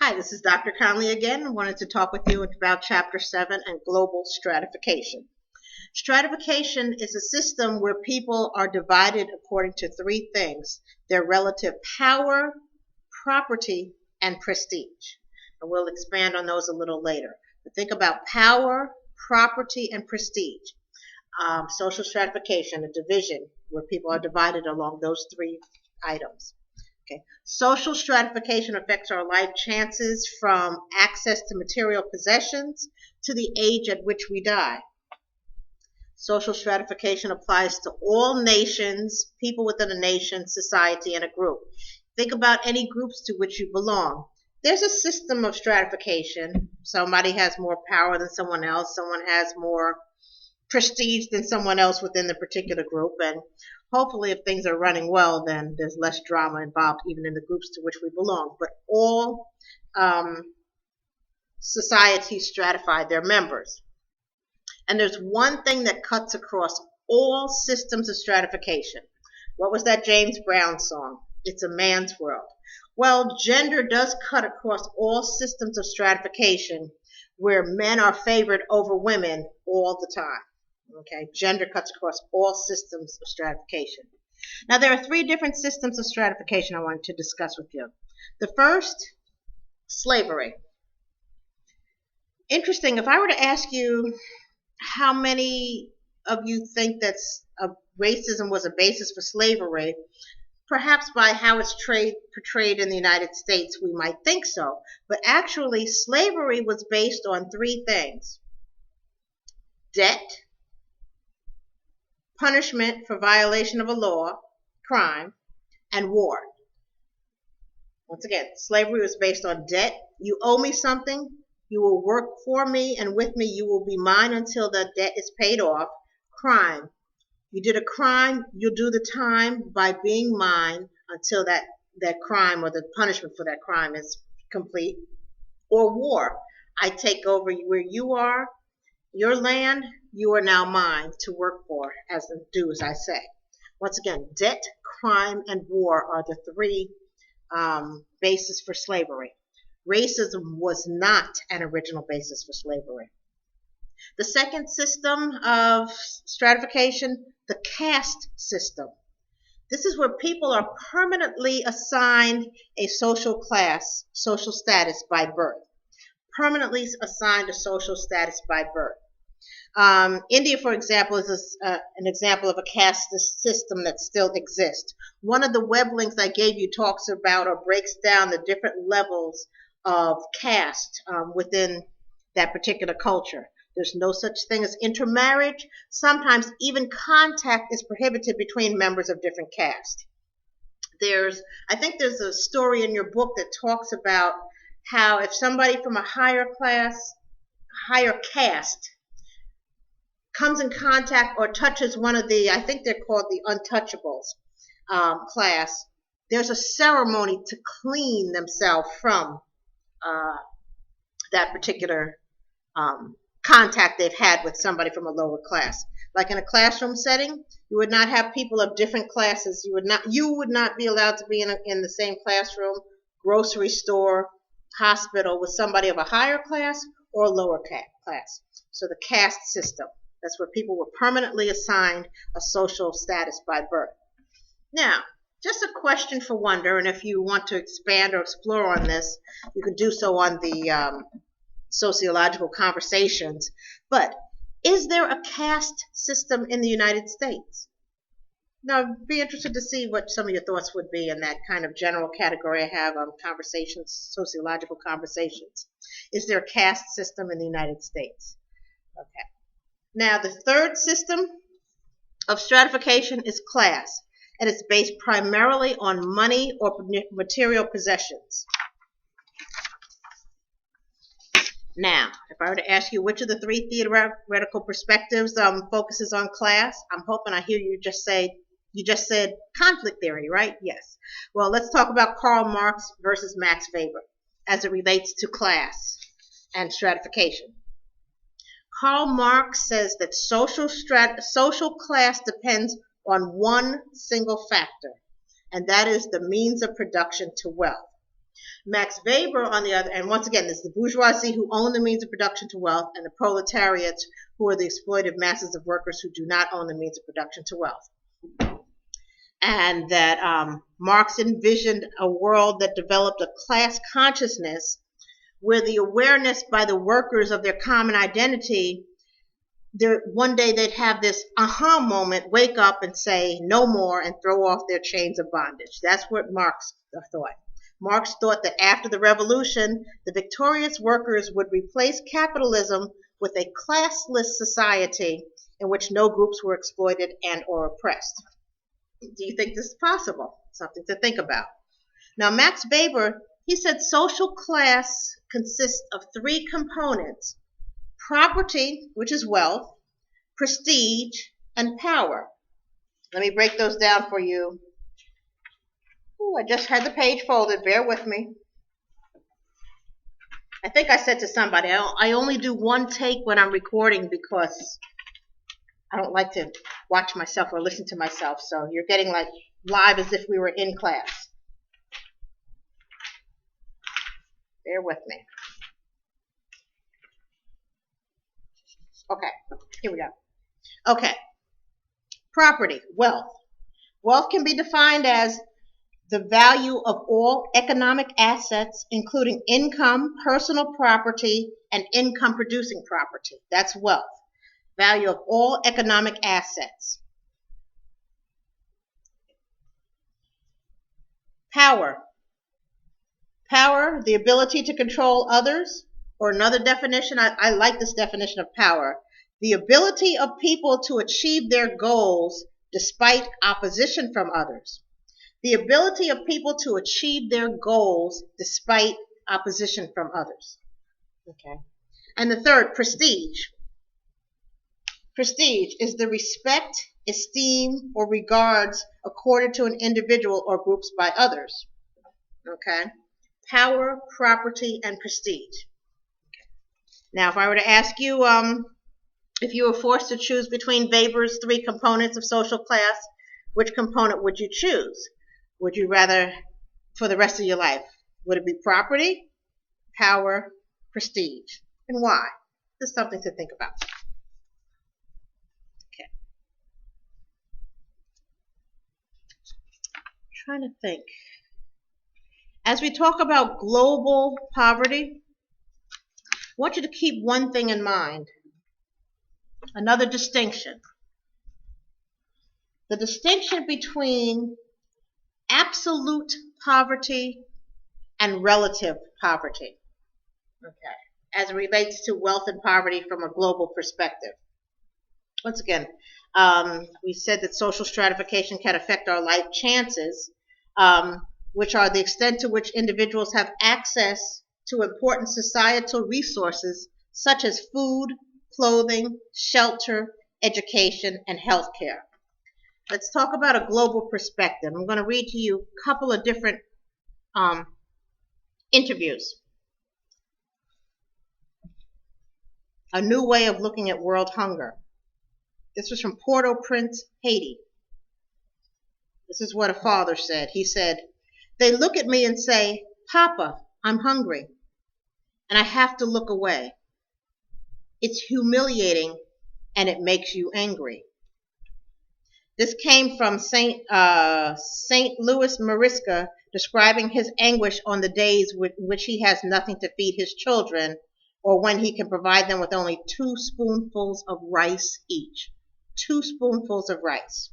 Hi, this is Dr. Conley again. I wanted to talk with you about Chapter 7 and global stratification. Stratification is a system where people are divided according to three things: their relative power, property, and prestige. And we'll expand on those a little later. But think about power, property, and prestige. Social stratification, a division where people are divided along those three items. Okay. Social stratification affects our life chances from access to material possessions to the age at which we die. Social stratification applies to all nations, people within a nation, society, and a group. Think about any groups to which you belong. There's a system of stratification. Somebody has more power than someone else, someone has more prestige than someone else within the particular group, and hopefully if things are running well, then there's less drama involved even in the groups to which we belong. But all societies stratify their members, and there's one thing that cuts across all systems of stratification. What was that James Brown song? It's a man's world. Well, gender does cut across all systems of stratification where men are favored over women all the time. Okay, gender cuts across all systems of stratification. Now, there are three different systems of stratification I wanted to discuss with you. The first, slavery. Interesting, if I were to ask you how many of you think that racism was a basis for slavery, perhaps by how it's portrayed in the United States, we might think so. But actually, slavery was based on three things: debt, punishment for violation of a law, crime, and war. Once again, slavery was based on debt. You owe me something, you will work for me, and with me you will be mine until the debt is paid off. Crime. You did a crime, you'll do the time by being mine until that crime or the punishment for that crime is complete. Or war. I take over where you are, your land, you are now mine to work for, do as I say. Once again, debt, crime, and war are the three bases for slavery. Racism was not an original basis for slavery. The second system of stratification, the caste system. This is where people are permanently assigned a social class, social status by birth. Permanently assigned a social status by birth. India, for example, is an example of a caste system that still exists. One of the web links I gave you talks about or breaks down the different levels of caste within that particular culture. There's no such thing as intermarriage. Sometimes even contact is prohibited between members of different castes. I think there's a story in your book that talks about how if somebody from a higher caste, comes in contact or touches one of the, I think they're called the untouchables class, there's a ceremony to clean themselves from that particular contact they've had with somebody from a lower class. Like in a classroom setting, you would not have people of different classes. You would not be allowed to be in the same classroom, grocery store, hospital with somebody of a higher class or a lower class. So the caste system. That's where people were permanently assigned a social status by birth. Now, just a question for wonder, and if you want to expand or explore on this, you can do so on the sociological conversations. But is there a caste system in the United States? Now, I'd be interested to see what some of your thoughts would be in that kind of general category I have on conversations, sociological conversations. Is there a caste system in the United States? Okay. Now, the third system of stratification is class, and it's based primarily on money or material possessions. Now, if I were to ask you which of the three theoretical perspectives focuses on class, I'm hoping I hear you just said conflict theory, right? Yes. Well, let's talk about Karl Marx versus Max Weber as it relates to class and stratification. Karl Marx says that social class depends on one single factor, and that is the means of production to wealth. Max Weber, on the other, and once again, this is the bourgeoisie who own the means of production to wealth, and the proletariat who are the exploited masses of workers who do not own the means of production to wealth. And that Marx envisioned a world that developed a class consciousness where the awareness by the workers of their common identity, one day they'd have this aha moment, wake up and say no more, and throw off their chains of bondage. That's what Marx thought. Marx thought that after the revolution, the victorious workers would replace capitalism with a classless society in which no groups were exploited and or oppressed. Do you think this is possible? Something to think about. Now, Max Weber, he said social class consists of three components: property, which is wealth, prestige, and power. Let me break those down for you. Ooh, I just had the page folded. Bear with me. I think I said to somebody, I only do one take when I'm recording because I don't like to watch myself or listen to myself. So you're getting like live as if we were in class. Bear with me. Okay, here we go. Okay, property, wealth. Wealth can be defined as the value of all economic assets, including income, personal property, and income-producing property. That's wealth. Value of all economic assets. Power. Power, the ability to control others, or another definition, I like this definition of power. The ability of people to achieve their goals despite opposition from others. The ability of people to achieve their goals despite opposition from others. Okay. And the third, prestige. Prestige is the respect, esteem, or regards accorded to an individual or groups by others. Okay. Power, property, and prestige. Now, if I were to ask you, if you were forced to choose between Weber's three components of social class, which component would you choose? Would you rather, for the rest of your life, would it be property, power, prestige? And why? This is something to think about. Okay. I'm trying to think. As we talk about global poverty, I want you to keep one thing in mind. Another distinction. The distinction between absolute poverty and relative poverty, okay, as it relates to wealth and poverty from a global perspective. Once again, we said that social stratification can affect our life chances, which are the extent to which individuals have access to important societal resources such as food, clothing, shelter, education, and health care. Let's talk about a global perspective. I'm going to read to you a couple of different interviews. A new way of looking at world hunger. This was from Port-au-Prince, Haiti. This is what a father said. He said, "They look at me and say, 'Papa, I'm hungry,' and I have to look away. It's humiliating and it makes you angry." This came from St. Louis Mariska, describing his anguish on the days in which he has nothing to feed his children, or when he can provide them with only 2 spoonfuls of rice each. 2 spoonfuls of rice.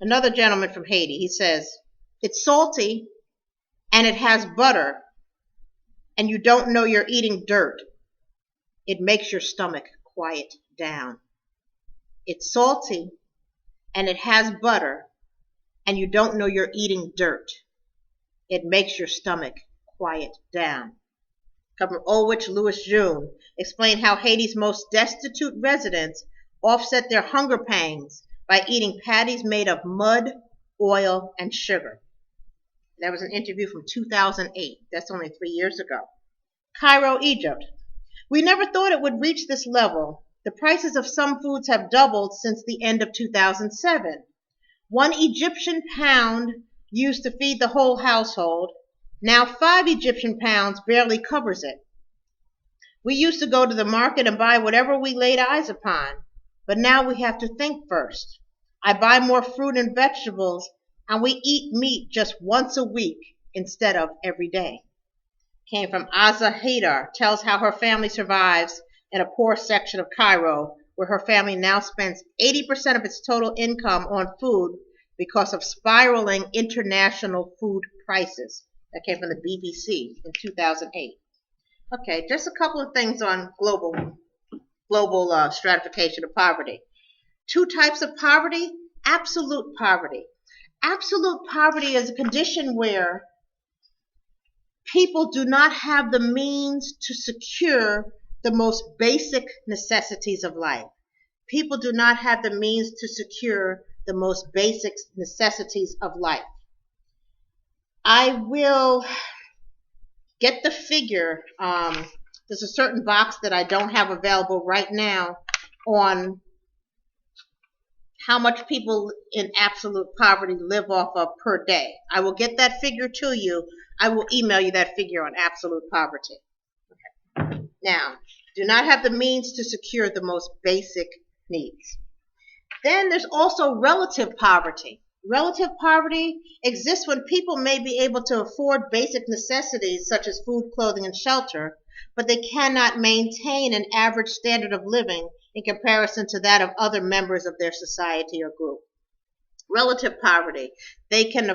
Another gentleman from Haiti, he says, "It's salty and it has butter, and you don't know you're eating dirt. It makes your stomach quiet down. It's salty and it has butter, and you don't know you're eating dirt. It makes your stomach quiet down." Governor Ulrich Louis June explained how Haiti's most destitute residents offset their hunger pangs by eating patties made of mud, oil, and sugar. That was an interview from 2008. That's only 3 years ago. Cairo, Egypt. "We never thought it would reach this level. The prices of some foods have doubled since the end of 2007. 1 Egyptian pound used to feed the whole household. Now 5 Egyptian pounds barely covers it. We used to go to the market and buy whatever we laid eyes upon, but now we have to think first. I buy more fruit and vegetables, and we eat meat just once a week instead of every day. Came from Aza Haidar, tells how her family survives in a poor section of Cairo, where her family now spends 80% of its total income on food because of spiraling international food prices. That came from the BBC in 2008. Okay, just a couple of things on global stratification of poverty. 2 types of poverty. Absolute poverty. Absolute poverty is a condition where people do not have the means to secure the most basic necessities of life. People do not have the means to secure the most basic necessities of life. I will get the figure. There's a certain box that I don't have available right now on how much people in absolute poverty live off of per day. I will get that figure to you. I will email you that figure on absolute poverty. Okay. Now, do not have the means to secure the most basic needs. Then there's also relative poverty. Relative poverty exists when people may be able to afford basic necessities such as food, clothing, and shelter, but they cannot maintain an average standard of living in comparison to that of other members of their society or group. Relative poverty. They can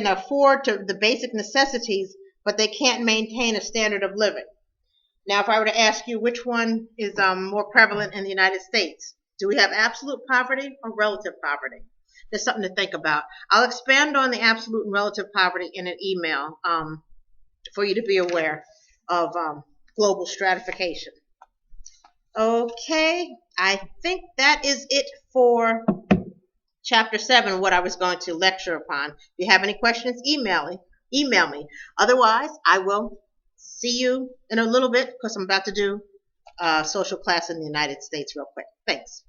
afford the basic necessities, but they can't maintain a standard of living. Now, if I were to ask you which one is more prevalent in the United States, do we have absolute poverty or relative poverty? There's something to think about. I'll expand on the absolute and relative poverty in an email for you to be aware of global stratification. Okay, I think that is it for Chapter 7, what I was going to lecture upon. If you have any questions, email me. Otherwise, I will see you in a little bit because I'm about to do a social class in the United States real quick. Thanks.